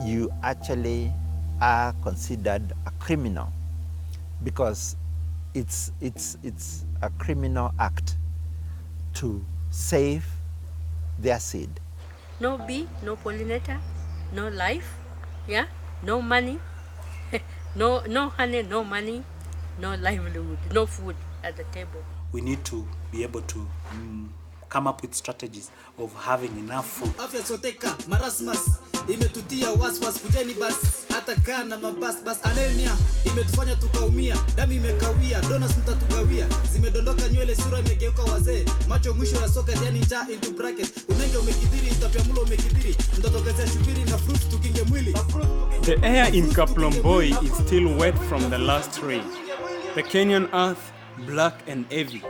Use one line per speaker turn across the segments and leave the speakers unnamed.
you actually are considered a criminal, because it's a criminal act to save their seed.
No bee, no pollinator, no life, yeah, no money, no honey, no money, no livelihood, no food at the table.
We need to be able to come up with strategies of having enough food.
Afya soteka marasmus imetutia waswas, kujeni bas hata kana mabas bas, anemia imetufanya tukaumia, damu imekawia, donas mtatugawia, zimedondoka nywele, sura imegeuka wazee, macho mwisho ya soka, yani njaa into bracket, unenge umekidhiri, utapiamlo umekidhiri, mtatokezea shubiri na fruit tukinge mwili.
The air in Kaplomboi is still wet from the last rain. The Kenyan earth black and heavy.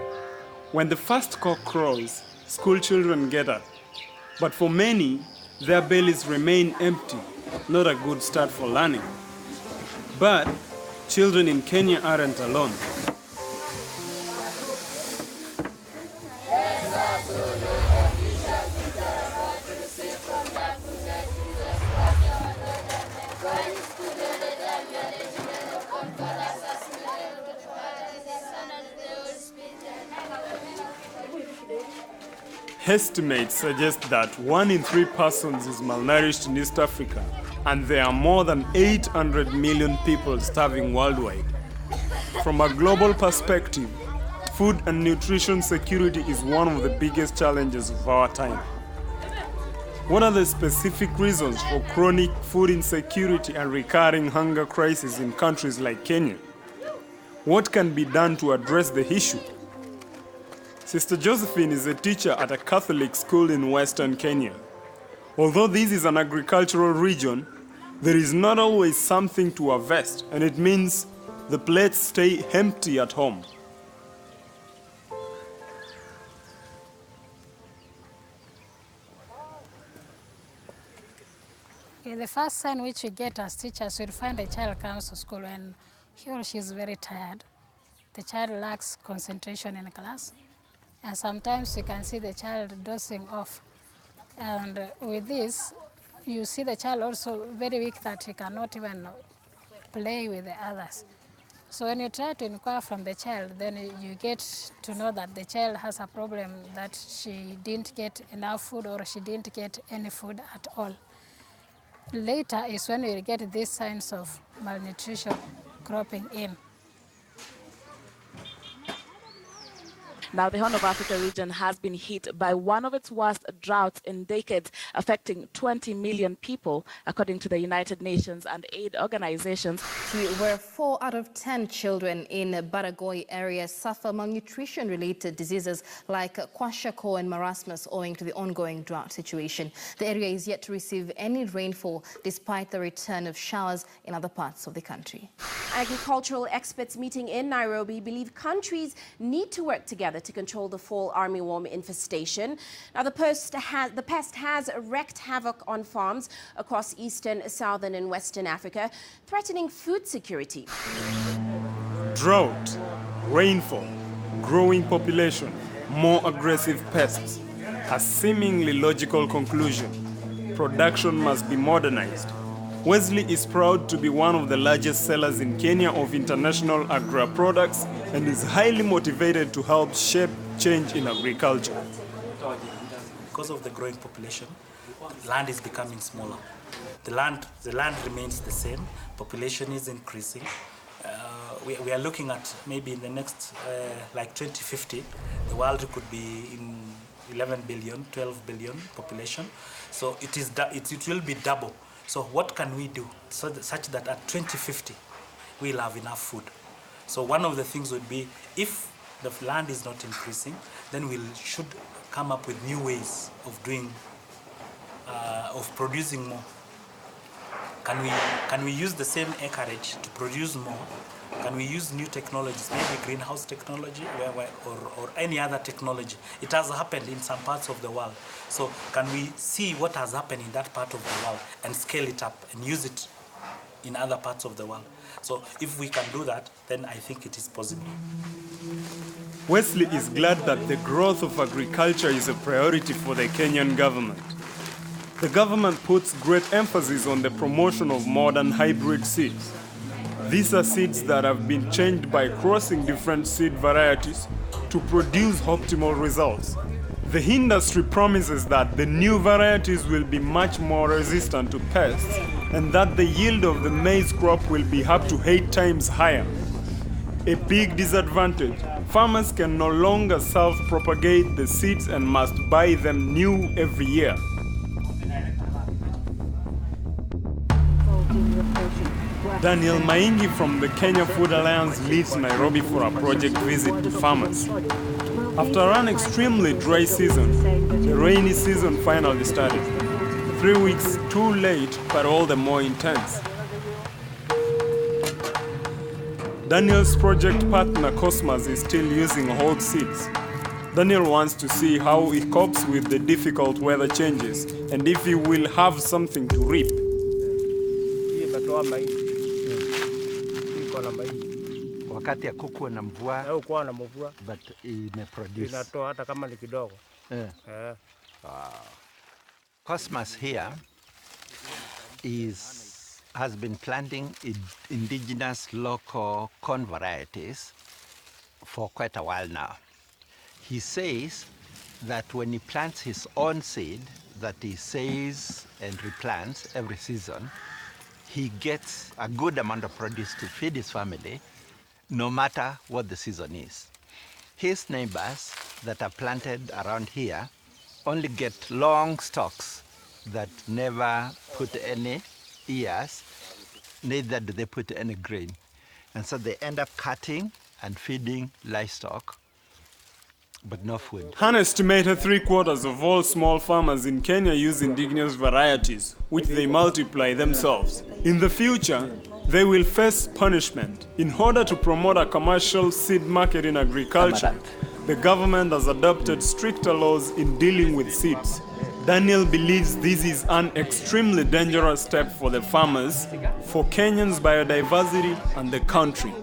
When the first cock crows, school children get up. But for many, their bellies remain empty, not a good start for learning. But children in Kenya aren't alone. Estimates suggest that 1 in 3 persons is malnourished in East Africa, and there are more than 800 million people starving worldwide. From a global perspective, food and nutrition security is one of the biggest challenges of our time. What are the specific reasons for chronic food insecurity and recurring hunger crises in countries like Kenya? What can be done to address the issue? Sister Josephine is a teacher at a Catholic school in Western Kenya. Although this is an agricultural region, there is not always something to harvest, and it means the plates stay empty at home.
Okay, the first sign which we get as teachers, we'll find a child comes to school and he or she is very tired. The child lacks concentration in class. And sometimes you can see the child dozing off. And with this, you see the child also very weak that he cannot even play with the others. So when you try to inquire from the child, then you get to know that the child has a problem, that she didn't get enough food or she didn't get any food at all. Later is when we get these signs of malnutrition cropping in.
Now, the Horn of Africa region has been hit by one of its worst droughts in decades, affecting 20 million people, according to the United Nations and aid organizations.
Where 4 out of 10 children in Baragoi area suffer malnutrition-related diseases like kwashiorkor and marasmus owing to the ongoing drought situation. The area is yet to receive any rainfall despite the return of showers in other parts of the country.
Agricultural experts meeting in Nairobi believe countries need to work together to control the fall armyworm infestation. Now, the pest has wreaked havoc on farms across eastern, southern and western Africa, threatening food security.
Drought, rainfall, growing population, more aggressive pests. A seemingly logical conclusion. Production must be modernized. Wesley is proud to be one of the largest sellers in Kenya of international agri-products and is highly motivated to help shape change in agriculture.
Because of the growing population, land is becoming smaller. The land remains the same, population is increasing. We are looking at maybe in the next, like 2050, the world could be in 11 billion, 12 billion population. So it will be double. So what can we do such that at 2050 we'll have enough food? So one of the things would be, if the land is not increasing, then we should come up with new ways of doing, of producing more. Can we use the same acreage to produce more? Can we use new technologies, maybe greenhouse technology or any other technology? It has happened in some parts of the world. So can we see what has happened in that part of the world and scale it up and use it in other parts of the world? So if we can do that, then I think it is possible.
Wesley is glad that the growth of agriculture is a priority for the Kenyan government. The government puts great emphasis on the promotion of modern hybrid seeds. These are seeds that have been changed by crossing different seed varieties to produce optimal results. The industry promises that the new varieties will be much more resistant to pests and that the yield of the maize crop will be up to 8 times higher. A big disadvantage: farmers can no longer self-propagate the seeds and must buy them new every year. Daniel Maingi from the Kenya Food Alliance leaves Nairobi for a project visit to farmers. After an extremely dry season, the rainy season finally started. 3 weeks too late, but all the more intense. Daniel's project partner Cosmas is still using old seeds. Daniel wants to see how he copes with the difficult weather changes and if he will have something to reap.
Wakati hakukuwa na mvua, but imeproduce.
Inatoa hata kama ni kidogo.
Cosmas here has been planting indigenous local corn varieties for quite a while now. He says that when he plants his own seed that he saves and replants every season, he gets a good amount of produce to feed his family, no matter what the season is. His neighbors that are planted around here only get long stalks that never put any ears, neither do they put any grain. And so they end up cutting and feeding livestock, but no food.
An estimated 3/4 of all small farmers in Kenya use indigenous varieties, which they multiply themselves. In the future, they will face punishment. In order to promote a commercial seed market in agriculture, the government has adopted stricter laws in dealing with seeds. Daniel believes this is an extremely dangerous step for the farmers, for Kenyans' biodiversity and the country.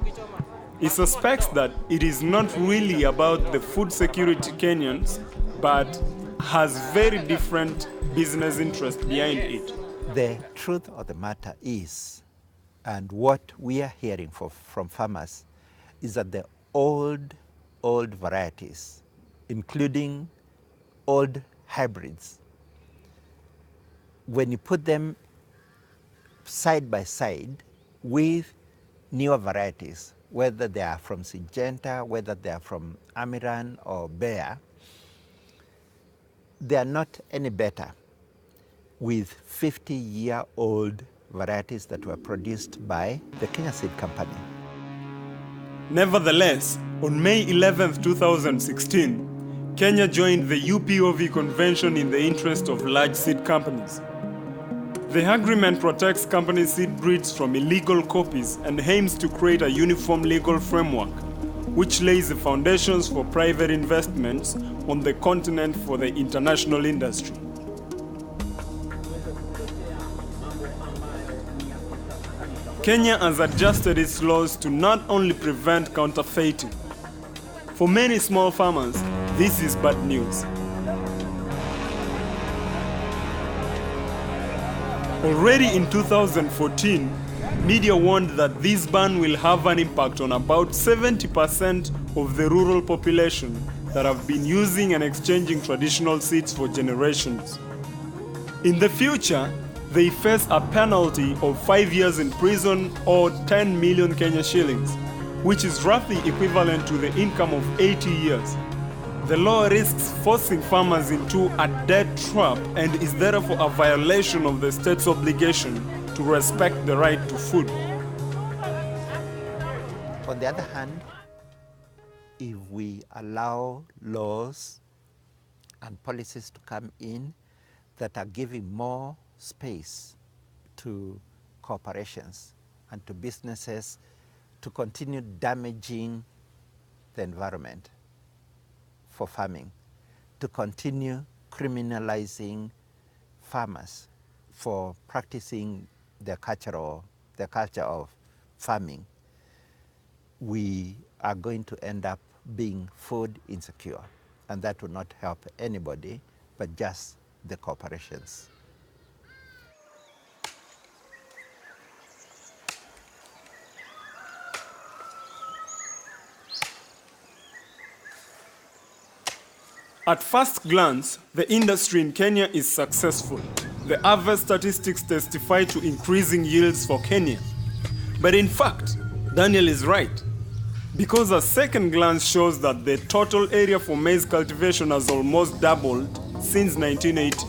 He suspects that it is not really about the food security Kenyans, but has very different business interests behind it.
The truth of the matter is, and what we are hearing from farmers, is that the old varieties, including old hybrids, when you put them side by side with newer varieties, whether they are from Syngenta, whether they are from Amiran or Bayer, they are not any better with 50-year-old varieties that were produced by the Kenya Seed Company.
Nevertheless, on May 11, 2016, Kenya joined the UPOV Convention in the interest of large seed companies. The agreement protects company seed breeds from illegal copies and aims to create a uniform legal framework, which lays the foundations for private investments on the continent for the international industry. Kenya has adjusted its laws to not only prevent counterfeiting. For many small farmers, this is bad news. Already in 2014, media warned that this ban will have an impact on about 70% of the rural population that have been using and exchanging traditional seeds for generations. In the future, they face a penalty of 5 years in prison or 10 million Kenya shillings, which is roughly equivalent to the income of 80 years. The law risks forcing farmers into a debt trap and is therefore a violation of the state's obligation to respect the right to food.
On the other hand, if we allow laws and policies to come in that are giving more space to corporations and to businesses to continue damaging the environment for farming, to continue criminalizing farmers for practicing the culture of farming, we are going to end up being food insecure, and that will not help anybody but just the corporations.
At first glance, the industry in Kenya is successful. The harvest statistics testify to increasing yields for Kenya. But in fact, Daniel is right, because a second glance shows that the total area for maize cultivation has almost doubled since 1980.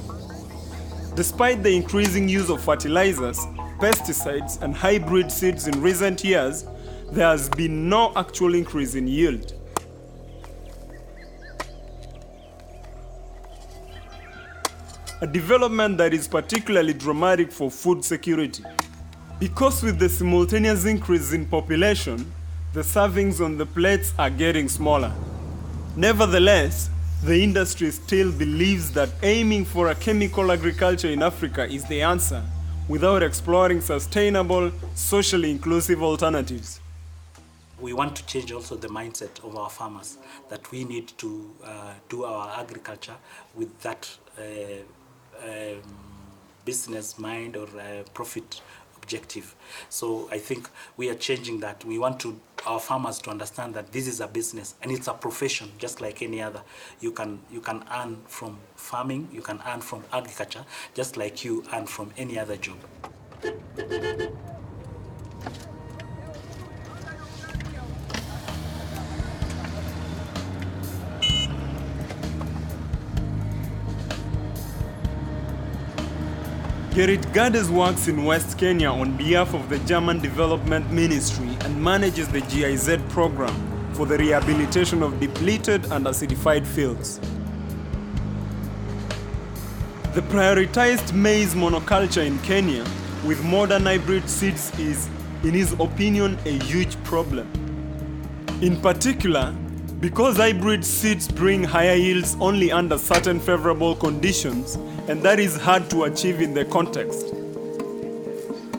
Despite the increasing use of fertilizers, pesticides, and hybrid seeds in recent years, there has been no actual increase in yield. A development that is particularly dramatic for food security. Because with the simultaneous increase in population, the servings on the plates are getting smaller. Nevertheless, the industry still believes that aiming for a chemical agriculture in Africa is the answer, without exploring sustainable, socially inclusive alternatives.
We want to change also the mindset of our farmers, that we need to do our agriculture with that business mind or profit objective. So I think we are changing that. We want our farmers to understand that this is a business and it's a profession just like any other. You can earn from farming, you can earn from agriculture just like you earn from any other job.
Gerrit Gades works in West Kenya on behalf of the German Development Ministry and manages the GIZ program for the rehabilitation of depleted and acidified fields. The prioritized maize monoculture in Kenya with modern hybrid seeds is, in his opinion, a huge problem. In particular, because hybrid seeds bring higher yields only under certain favorable conditions, and that is hard to achieve in the context.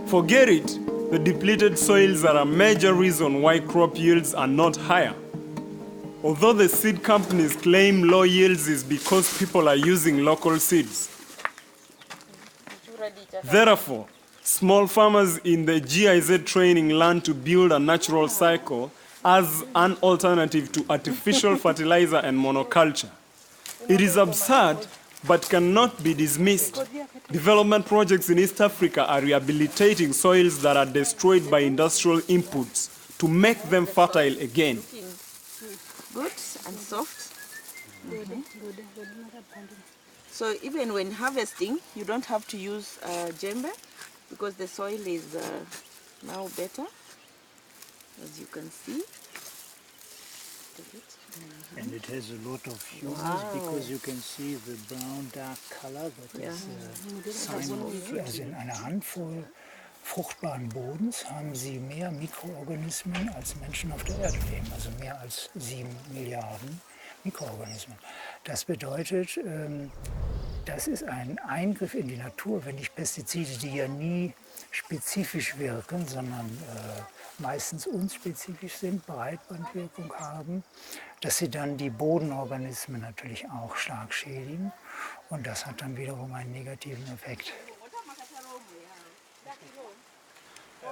For Gerrit, the depleted soils are a major reason why crop yields are not higher. Although the seed companies claim low yields is because people are using local seeds. Therefore, small farmers in the GIZ training learn to build a natural cycle as an alternative to artificial fertilizer and monoculture. It is absurd, but cannot be dismissed. Development projects in East Africa are rehabilitating soils that are destroyed by industrial inputs to make them fertile again.
Good and soft. So even when harvesting, you don't have to use djembe because the soil is now better, as you can see.
And it has a lot of humus because you can see the brown dark color that is sign of, also in einer Handvoll fruchtbaren Bodens haben sie mehr Mikroorganismen als Menschen auf der Erde leben, also mehr als 7 Milliarden Mikroorganismen. Das bedeutet, das ist ein Eingriff in die Natur, wenn nicht Pestizide, die ja nie spezifisch wirken, sondern meistens unspezifisch sind, Breitbandwirkung haben, dass sie dann die Bodenorganismen natürlich auch stark schädigen und das hat dann wiederum einen negativen Effekt.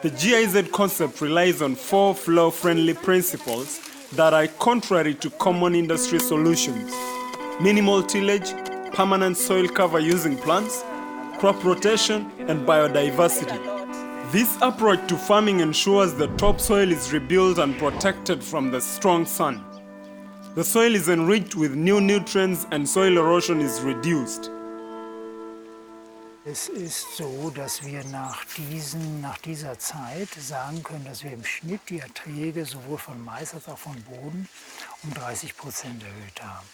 The GIZ concept relies on 4 flow-friendly principles that are contrary to common industry solutions: minimal tillage, permanent soil cover using plants, crop rotation, and biodiversity. This approach to farming ensures the topsoil is rebuilt and protected from the strong sun. The soil is enriched with new nutrients and soil erosion is reduced.
Es ist so, dass wir nach dieser Zeit sagen können, dass wir im Schnitt die Erträge sowohl von Mais als auch von Boden um 30% erhöht haben.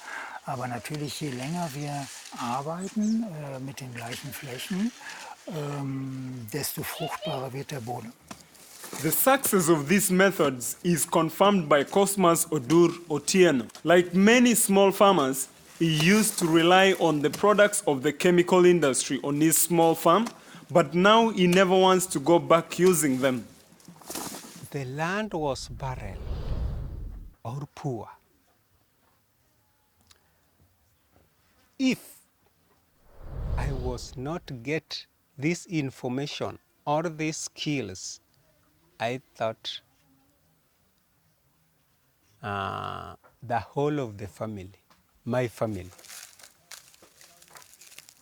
Aber natürlich, je länger wir arbeiten mit den gleichen Flächen, desto fruchtbarer wird der Boden.
The success of these methods is confirmed by Cosmas Odur Otieno. Like many small farmers, he used to rely on the products of the chemical industry on his small farm, but now he never wants to go back using them.
The land was barren or poor. If I was not to get this information or these skills, I thought the whole of the family my family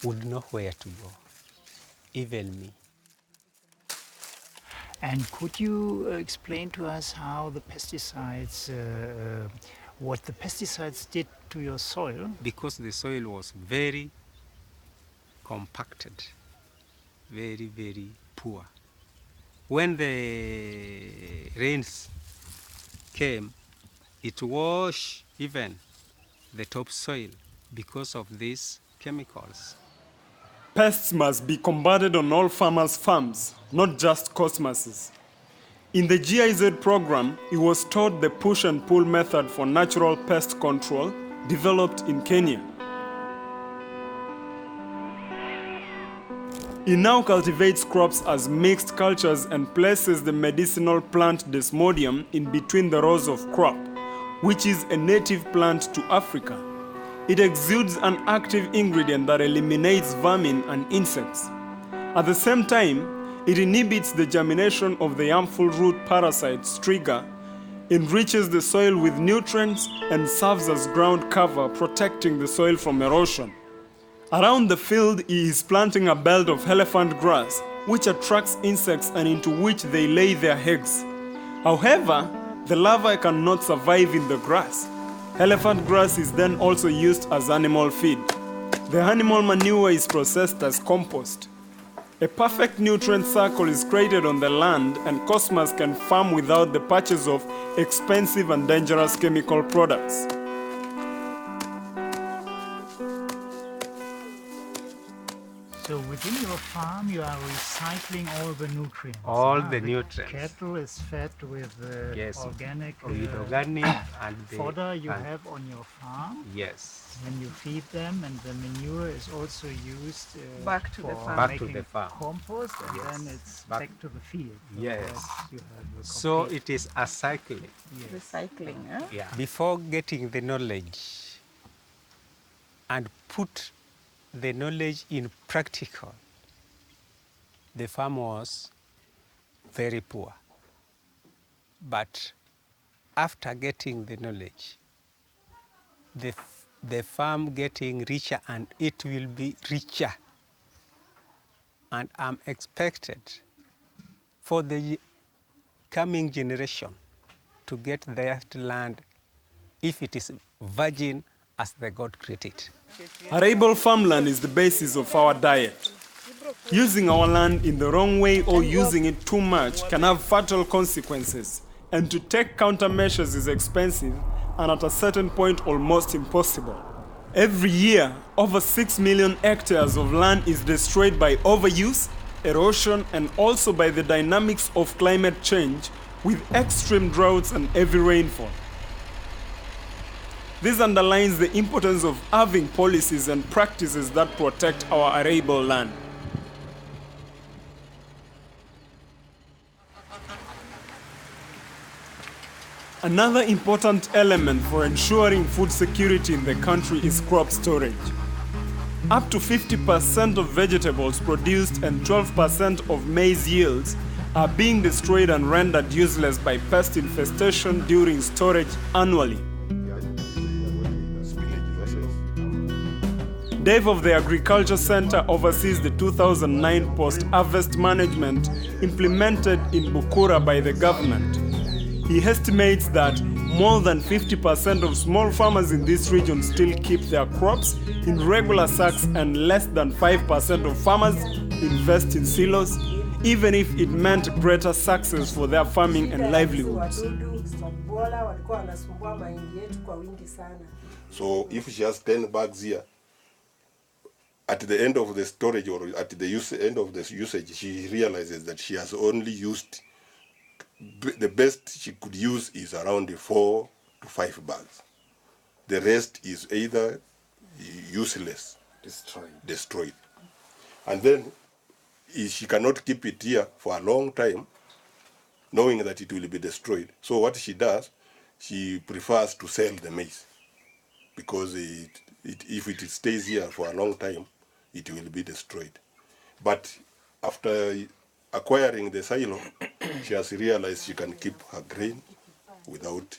would know where to go, even me.
And could you explain to us how the pesticides, what the pesticides did to your soil?
Because the soil was very compacted, very, very poor. When the rains came, it washed even the topsoil because of these chemicals.
Pests must be combated on all farmers' farms, not just Cosmos's. In the GIZ program, it was taught the push and pull method for natural pest control developed in Kenya. It now cultivates crops as mixed cultures and places the medicinal plant Desmodium in between the rows of crop, which is a native plant to Africa. It exudes an active ingredient that eliminates vermin and insects. At the same time, it inhibits the germination of the harmful root parasite Striga, enriches the soil with nutrients, and serves as ground cover, protecting the soil from erosion. Around the field, he is planting a belt of elephant grass, which attracts insects and into which they lay their eggs. However, the larvae cannot survive in the grass. Elephant grass is then also used as animal feed. The animal manure is processed as compost. A perfect nutrient circle is created on the land, and Cosmos can farm without the purchase of expensive and dangerous chemical products.
So within your farm, you are recycling all the nutrients.
All the nutrients.
Cattle is fed with
Yes,
organic,
with organic and the
fodder you have on your farm.
Yes.
When you feed them, and the manure is also used
Back to the
for
farm.
Back
making
to the farm.
compost, and
Yes.
then it's
Back-
back to the field. So
Yes.
that you have the
So
complete-
it is a cycling.
Yes.
Recycling, huh?
Yeah. Before getting the knowledge and put the knowledge in practical, the farm was very poor. But after getting the knowledge, the farm getting richer, and it will be richer. And I'm expected for the coming generation to get their land, if it is virgin as the God created.
Arable farmland is the basis of our diet. Using our land in the wrong way or using it too much can have fatal consequences, and to take countermeasures is expensive and at a certain point almost impossible. Every year, over 6 million hectares of land is destroyed by overuse, erosion, and also by the dynamics of climate change with extreme droughts and heavy rainfall. This underlines the importance of having policies and practices that protect our arable land. Another important element for ensuring food security in the country is crop storage. Up to 50% of vegetables produced and 12% of maize yields are being destroyed and rendered useless by pest infestation during storage annually. Dave of the Agriculture Center oversees the 2009 post-harvest management implemented in Bukura by the government. He estimates that more than 50% of small farmers in this region still keep their crops in regular sacks, and less than 5% of farmers invest in silos, even if it meant greater success for their farming and livelihoods.
So if she has 10 bags here, at the end of the storage or at the end of the usage, she realizes that she has only used, the best she could use is around 4 to 5 bags. The rest is either useless, destroyed. And then she cannot keep it here for a long time, knowing that it will be destroyed. So what she does, she prefers to sell the maize, because if it stays here for a long time, it will be destroyed. But after acquiring the silo, she has realized she can keep her grain without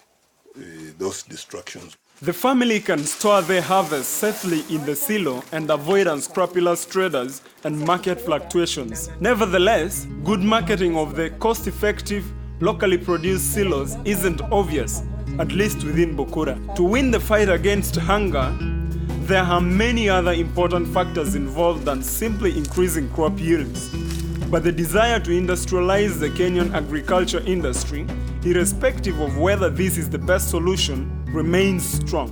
those destructions.
The family can store their harvest safely in the silo and avoid unscrupulous traders and market fluctuations. Nevertheless, good marketing of the cost-effective, locally produced silos isn't obvious, at least within Bukura. To win the fight against hunger, there are many other important factors involved than simply increasing crop yields. But the desire to industrialize the Kenyan agriculture industry, irrespective of whether this is the best solution, remains strong.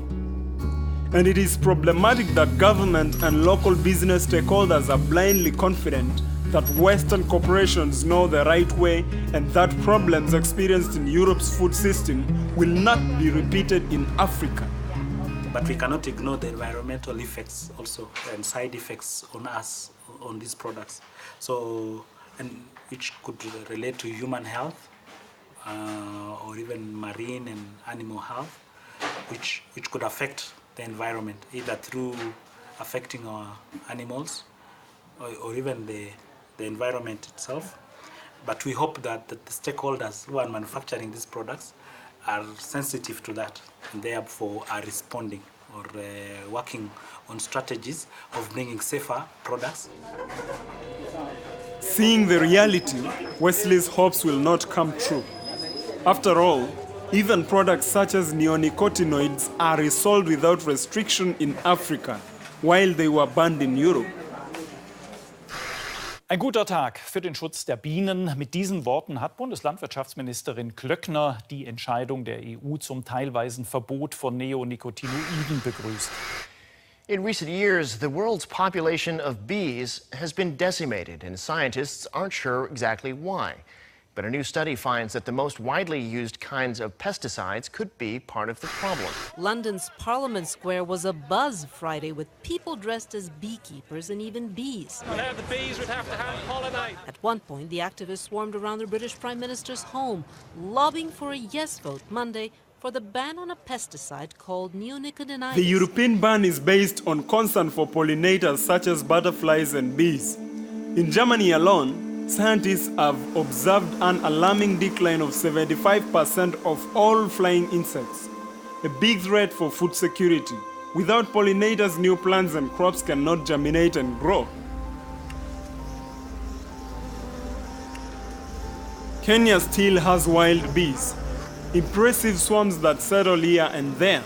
And it is problematic that government and local business stakeholders are blindly confident that Western corporations know the right way and that problems experienced in Europe's food system will not be repeated in Africa.
But we cannot ignore the environmental effects also and side effects on us, on these products. So, and which could relate to human health or even marine and animal health, which could affect the environment, either through affecting our animals or even the environment itself. But we hope that the stakeholders who are manufacturing these products are sensitive to that and therefore are responding or working on strategies of bringing safer products.
Seeing the reality, Wesley's hopes will not come true. After all, even products such as neonicotinoids are resold without restriction in Africa, while they were banned in Europe.
Ein guter Tag für den Schutz der Bienen. Mit diesen Worten hat Bundeslandwirtschaftsministerin Klöckner die Entscheidung der EU zum teilweisen Verbot von Neonicotinoiden begrüßt.
In recent years, the world's population of bees has been decimated, and scientists aren't sure exactly why. But a new study finds that the most widely used kinds of pesticides could be part of the problem.
London's Parliament Square was abuzz Friday with people dressed as beekeepers and even bees.
Now the bees would have to hand pollinate.
At one point, the activists swarmed around the British Prime Minister's home, lobbying for a yes vote Monday for the ban on a pesticide called neonicotinoids.
The European ban is based on concern for pollinators such as butterflies and bees. In Germany alone, scientists have observed an alarming decline of 75% of all flying insects, a big threat for food security. Without pollinators, new plants and crops cannot germinate and grow. Kenya still has wild bees, impressive swarms that settle here and there.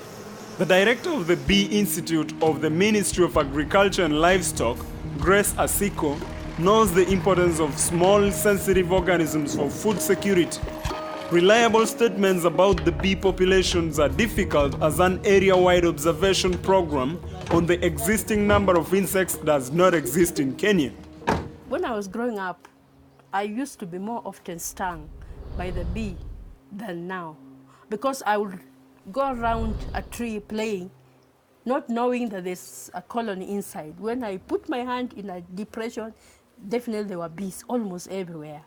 The director of the Bee Institute of the Ministry of Agriculture and Livestock, Grace Asiko, knows the importance of small, sensitive organisms for food security. Reliable statements about the bee populations are difficult as an area-wide observation program on the existing number of insects does not exist in Kenya.
When I was growing up, I used to be more often stung by the bee than now, because I would go around a tree playing, not knowing that there's a colony inside. When I put my hand in a depression, definitely there were bees almost everywhere.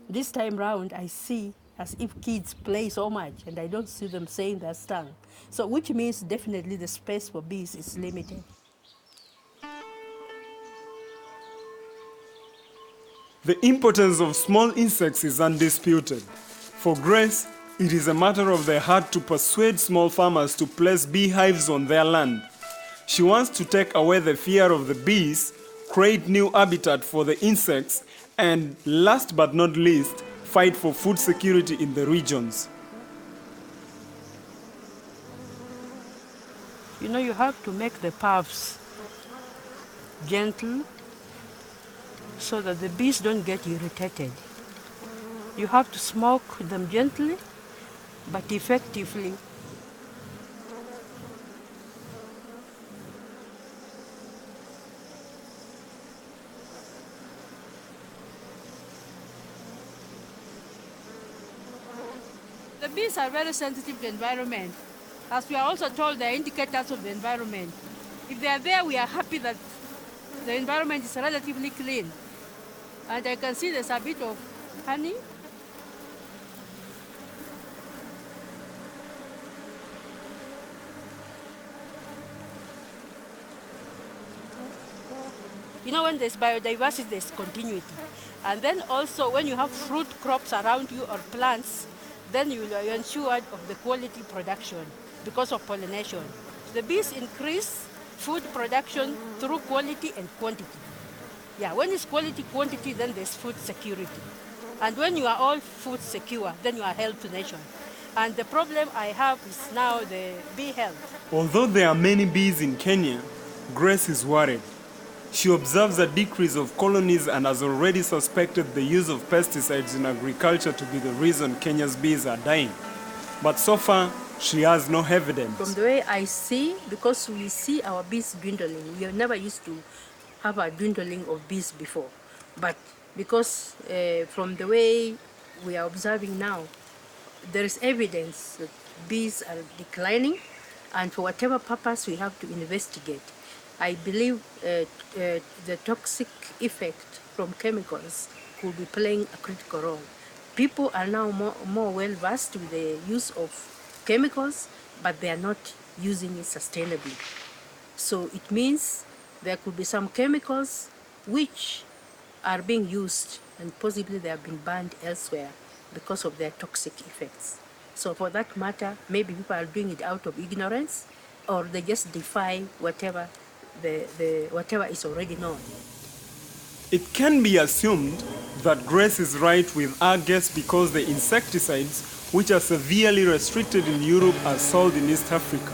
This time round, I see as if kids play so much, and I don't see them saying they're stung. So, which means definitely the space for bees is limited.
The importance of small insects is undisputed. For Grace, it is a matter of the heart to persuade small farmers to place beehives on their land. She wants to take away the fear of the bees, create new habitat for the insects, and last but not least, fight for food security in the regions.
You know, you have to make the puffs gentle so that the bees don't get irritated. You have to smoke them gently but effectively. The bees are very sensitive to the environment. As we are also told, they are indicators of the environment. If they are there, we are happy that the environment is relatively clean. And I can see there's a bit of honey. You know, when there's biodiversity, there's continuity. And then also when you have fruit crops around you or plants, then you will be ensured of the quality production because of pollination. The bees increase food production through quality and quantity. Yeah, when it's quality, quantity, then there's food security. And when you are all food secure, then you are help to nation. And the problem I have is now the bee health.
Although there are many bees in Kenya, Grace is worried. She observes a decrease of colonies and has already suspected the use of pesticides in agriculture to be the reason Kenya's bees are dying. But so far, she has no evidence.
From the way I see, because we see our bees dwindling, we have never used to have a dwindling of bees before. But because from the way we are observing now, there is evidence that bees are declining, and for whatever purpose we have to investigate. I believe the toxic effect from chemicals could be playing a critical role. People are now more well versed with the use of chemicals, but they are not using it sustainably. So it means there could be some chemicals which are being used and possibly they have been banned elsewhere because of their toxic effects. So for that matter, maybe people are doing it out of ignorance, or they just defy whatever whatever is already known.
It can be assumed that Grace is right with our guess because the insecticides, which are severely restricted in Europe, are sold in East Africa.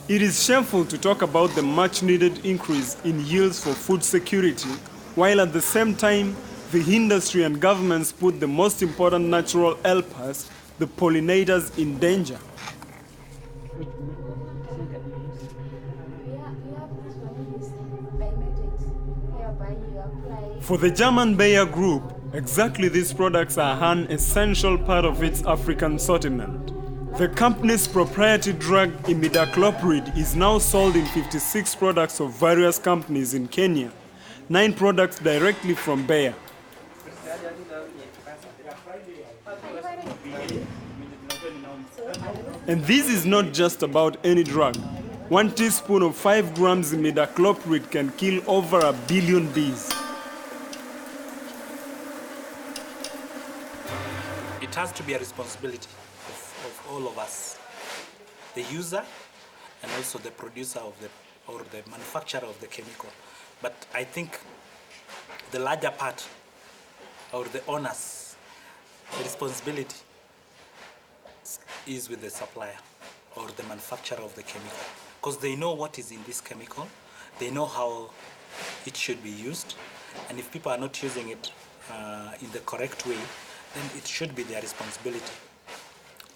It is shameful to talk about the much-needed increase in yields for food security, while at the same time, the industry and governments put the most important natural helpers, the pollinators, in danger. For the German Bayer Group, exactly these products are an essential part of its African sortiment. The company's proprietary drug imidacloprid is now sold in 56 products of various companies in Kenya, 9 products directly from Bayer. And this is not just about any drug. 1 teaspoon of 5 grams imidacloprid can kill over 1 billion bees.
It has to be a responsibility of all of us, the user and also the producer of the manufacturer of the chemical. But I think the larger part, or the onus, the responsibility is with the supplier or the manufacturer of the chemical, because they know what is in this chemical, they know how it should be used, and if people are not using it in the correct way, then it should be their responsibility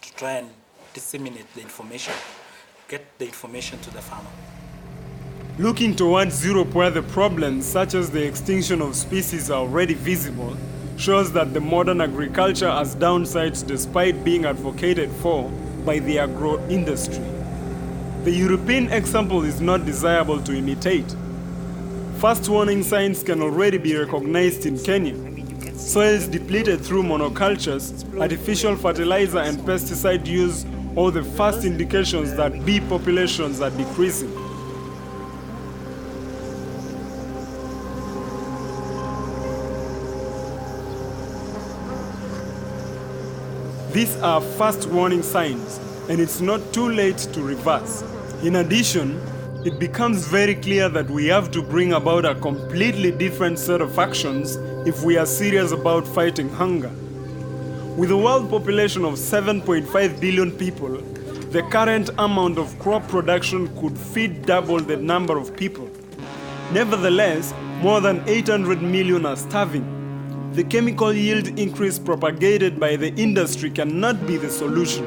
to try and disseminate the information, get the information to the farmer.
Looking towards Europe, where the problems such as the extinction of species are already visible, shows that the modern agriculture has downsides despite being advocated for by the agro-industry. The European example is not desirable to imitate. First warning signs can already be recognized in Kenya. Soils depleted through monocultures, artificial fertilizer and pesticide use are the first indications that bee populations are decreasing. These are first warning signs, and it's not too late to reverse. In addition, it becomes very clear that we have to bring about a completely different set of actions if we are serious about fighting hunger. With a world population of 7.5 billion people, the current amount of crop production could feed double the number of people. Nevertheless, more than 800 million are starving. The chemical yield increase propagated by the industry cannot be the solution.